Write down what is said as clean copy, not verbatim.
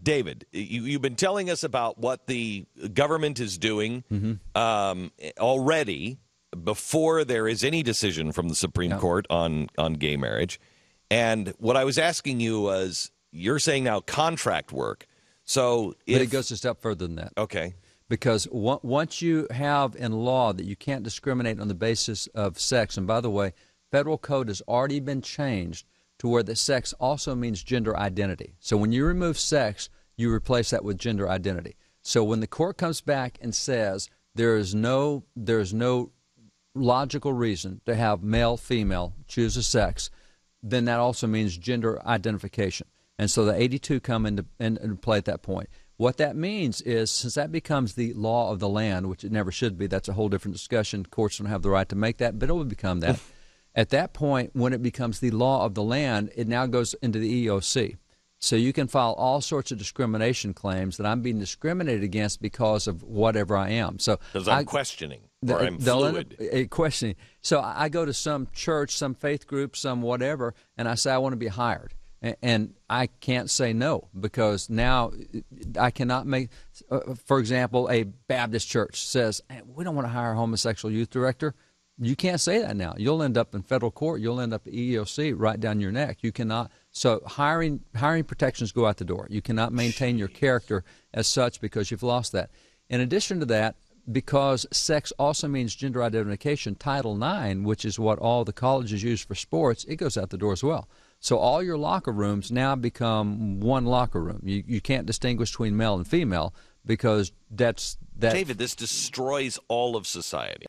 David, you've been telling us about what the government is doing already before there is any decision from the Supreme Court on gay marriage. And what I was asking you was, you're saying now contract work. So but it goes a step further than that. Okay. Because once you have in law that you can't discriminate on the basis of sex, and by the way, federal code has already been changed to where the sex also means gender identity. So when you remove sex, you replace that with gender identity. So when the court comes back and says there is no logical reason to have male, female choose a sex, then that also means gender identification. And so the 82 come into play at that point. What that means is, since that becomes the law of the land, which it never should be, that's a whole different discussion. Courts don't have the right to make that, but it will become that. At that point, when it becomes the law of the land, it now goes into the EEOC. So you can file all sorts of discrimination claims that I'm being discriminated against because of whatever I am. So because I'm questioning, or I'm fluid. Questioning. So I go to some church, some faith group, some whatever, and I say I want to be hired. And I can't say no, because now I cannot make, for example, a Baptist church says, hey, we don't want to hire a homosexual youth director. You can't say that now. You'll end up in federal court. You'll end up at EEOC right down your neck. You cannot. So hiring protections go out the door. You cannot maintain your character as such because you've lost that. In addition to that, because sex also means gender identification, Title IX, which is what all the colleges use for sports, it goes out the door as well. So all your locker rooms now become one locker room. You can't distinguish between male and female because that's that. David, this destroys all of society.